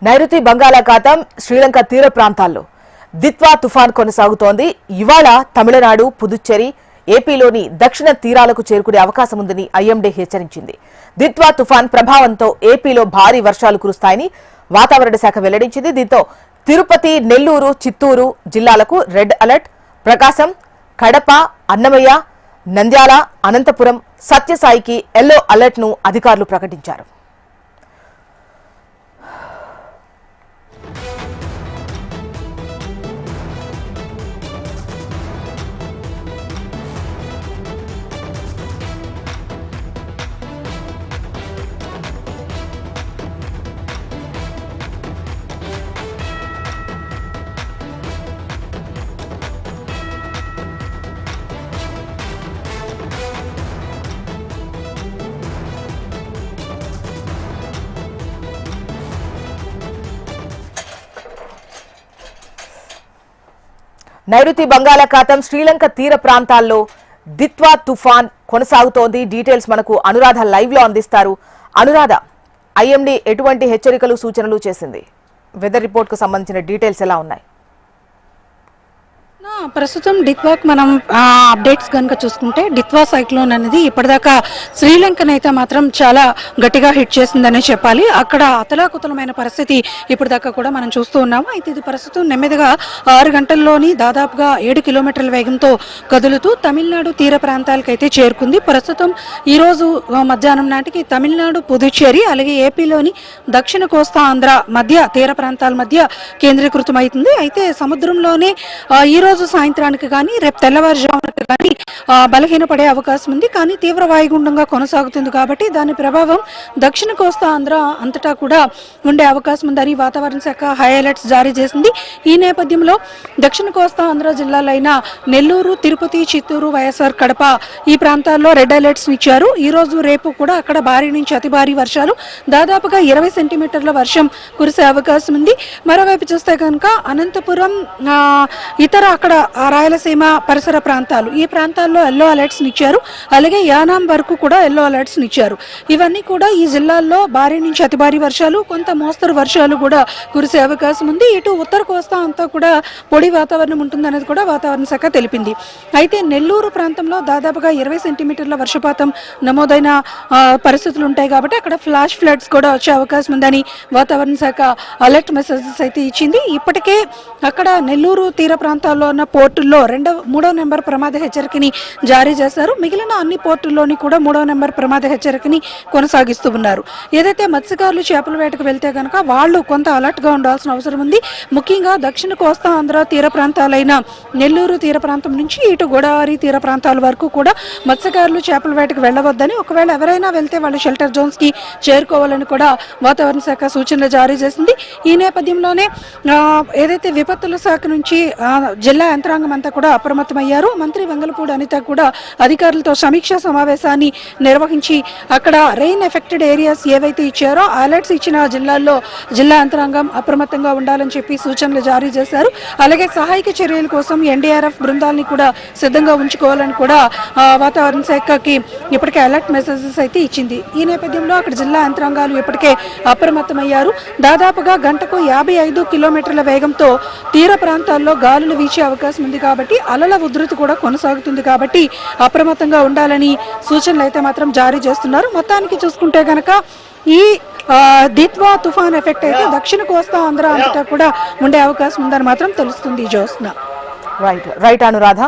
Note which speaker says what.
Speaker 1: నైరుతి బంగాళాఖాతం శ్రీలంక తీర ప్రాంతాల్లో దిత్వా తుఫాన్ కొనసాగుతోంది. ఇవాళ తమిళనాడు, పుదుచ్చేరి, ఏపీలోని దక్షిణ తీరాలకు చేరుకునే అవకాశం ఉందని ఐఎండీ హెచ్చరించింది. దిత్వా తుఫాన్ ప్రభావంతో ఏపీలో భారీ వర్షాలు కురుస్తాయని వాతావరణ శాఖ వెల్లడించింది. దీంతో తిరుపతి, నెల్లూరు, చిత్తూరు జిల్లాలకు రెడ్ అలర్ట్, ప్రకాశం, కడప, అన్నమయ్య, నంద్యాల, అనంతపురం, సత్యసాయికి ఎల్లో అలర్ట్ ను అధికారులు ప్రకటించారు. నైరుతి బంగాళాఖాతం శ్రీలంక తీర ప్రాంతాల్లో దిత్వా తుఫాన్ కొనసాగుతోంది. డీటెయిల్స్ మనకు అనురాధ లైవ్ లో అందిస్తారు. అనురాధ, ఐఎండీ ఎటువంటి హెచ్చరికలు, సూచనలు చేసింది? వెదర్ రిపోర్ట్ కు సంబంధించిన డీటెయిల్స్ ఎలా ఉన్నాయి?
Speaker 2: ప్రస్తుతం డిత్వాక్ మనం అప్డేట్స్ కనుక చూసుకుంటే డిత్వా సైక్లోన్ అనేది ఇప్పటిదాకా శ్రీలంకనైతే మాత్రం చాలా గట్టిగా హిట్ చేసిందనే చెప్పాలి. అక్కడ అతలాకుతలమైన పరిస్థితి ఇప్పటిదాకా కూడా మనం చూస్తూ ఉన్నాము. అయితే ఇది ప్రస్తుతం నెమ్మదిగా 6 గంటల్లోని దాదాపుగా 7 కిలోమీటర్ల వేగంతో కదులుతూ తమిళనాడు తీర ప్రాంతాలకైతే చేరుకుంది. ప్రస్తుతం ఈ రోజు మధ్యాహ్నం నాటికి తమిళనాడు, పుదుచ్చేరి అలాగే ఏపీలోని దక్షిణ కోస్తా ఆంధ్ర మధ్య తీర ప్రాంతాల మధ్య కేంద్రీకృతమవుతుంది. అయితే సముద్రంలోనే ఈ రోజు సాయంత్రానికి కానీ రేపు తెల్లవారుజామునకి కానీ బలహీనపడే అవకాశం ఉంది. కానీ తీవ్ర వాయుగుండంగా కొనసాగుతుంది కాబట్టి దాని ప్రభావం దక్షిణ కోస్తా ఆంధ్ర అంతటా కూడా ఉండే అవకాశం ఉందని వాతావరణ శాఖ హై అలర్ట్స్ జారీ చేసింది. ఈ నేపథ్యంలో దక్షిణ కోస్తా ఆంధ్ర జిల్లాలైన నెల్లూరు, తిరుపతి, చిత్తూరు, వైఎస్ఆర్, కడప ఈ ప్రాంతాల్లో రెడ్ అలర్ట్స్ ఇచ్చారు. ఈ రోజు రేపు కూడా అక్కడ భారీ నుంచి అతి భారీ వర్షాలు, దాదాపుగా 20 సెంటీమీటర్ల వర్షం కురిసే అవకాశం ఉంది. మరోవైపు చూస్తే కనుక అనంతపురం, ఇతర అక్కడ రాయలసీమ పరిసర ప్రాంతాలు ఈ ప్రాంతాల్లో ఎల్లో అలర్ట్స్ ఇచ్చారు. అలాగే యానాం వరకు కూడా ఎల్లో అలర్ట్స్ ఇచ్చారు. ఇవన్నీ కూడా ఈ జిల్లాల్లో భారీ నుంచి అతి భారీ వర్షాలు, కొంత మోస్తరు వర్షాలు కూడా కురిసే అవకాశం ఉంది. ఇటు ఉత్తర కోస్తా అంతా కూడా పొడి వాతావరణం ఉంటుందనేది కూడా వాతావరణ శాఖ తెలిపింది. అయితే నెల్లూరు ప్రాంతంలో దాదాపుగా 20 సెంటీమీటర్ల వర్షపాతం నమోదైన పరిస్థితులు ఉంటాయి కాబట్టి అక్కడ ఫ్లాష్ ఫ్లడ్స్ కూడా వచ్చే అవకాశం ఉందని వాతావరణ శాఖ అలర్ట్ మెసేజెస్ అయితే ఇచ్చింది. ఇప్పటికే అక్కడ నెల్లూరు తీర ప్రాంతాల్లో ఉన్న పోర్టుల్లో 3వ నెంబర్ ప్రమాద హెచ్చరికని జారీ చేశారు. మిగిలిన అన్ని పోర్టుల్లోని కూడా 3వ నెంబర్ ప్రమాద హెచ్చరికని కొనసాగిస్తూ ఉన్నారు. ఏదైతే మత్స్యకారులు చేపల వేటకు వెళ్తే కనుక వాళ్ళు కొంత అలర్ట్ గా ఉండాల్సిన అవసరం ఉంది. ముఖ్యంగా దక్షిణ కోస్తా ఆంధ్ర తీర ప్రాంతాలైన నెల్లూరు తీర ప్రాంతం నుంచి ఇటు గోదావరి తీర ప్రాంతాల వరకు కూడా మత్స్యకారులు చేపల వేటకు వెళ్లవద్దని, ఒకవేళ ఎవరైనా వెళ్తే వాళ్ళు షెల్టర్ జోన్స్ కి చేరుకోవాలని కూడా వాతావరణ శాఖ సూచనలు జారీ చేసింది. ఈ నేపథ్యంలోనే ఏదైతే విపత్తుల శాఖ నుంచి జిల్లా యంత్రాంగం అంతా కూడా అప్రమత్తమయ్యారు. మంత్రి వెంగళపూడి అనిత కూడా అధికారులతో సమీక్షా సమావేశాన్ని నిర్వహించి అక్కడ రెయిన్ ఎఫెక్టెడ్ ఏరియాస్ ఏవైతే ఇచ్చారో అలర్ట్స్ ఇచ్చిన జిల్లాల్లో జిల్లా యంత్రాంగం అప్రమత్తంగా ఉండాలని చెప్పి సూచనలు జారీ చేశారు. అలాగే సహాయక చర్యల కోసం ఎన్డీఆర్ఎఫ్ బృందాలని కూడా సిద్ధంగా ఉంచుకోవాలని కూడా వాతావరణ శాఖకి ఇప్పటికే అలర్ట్ మెసేజెస్ అయితే ఇచ్చింది. ఈ నేపథ్యంలో అక్కడ జిల్లా యంత్రాంగాలు ఇప్పటికే అప్రమత్తమయ్యారు. దాదాపుగా గంటకు 55 కిలోమీటర్ల వేగంతో తీర ప్రాంతాల్లో గాలులు వీచే అవకాశం ఉంది కాబట్టి అలల ఉధృతి కూడా కొనసాగుతుంది కాబట్టి అప్రమత్తంగా ఉండాలని సూచనలు అయితే మాత్రం జారీ చేస్తున్నారు. మొత్తానికి చూసుకుంటే కనుక ఈ దిత్వా తుఫాన్ ఎఫెక్ట్ అయితే దక్షిణ కోస్తా ఆంధ్ర అంతటా కూడా ఉండే అవకాశం ఉందని మాత్రం తెలుస్తుంది. జోస్నా.
Speaker 1: రైట్ అనురాధ.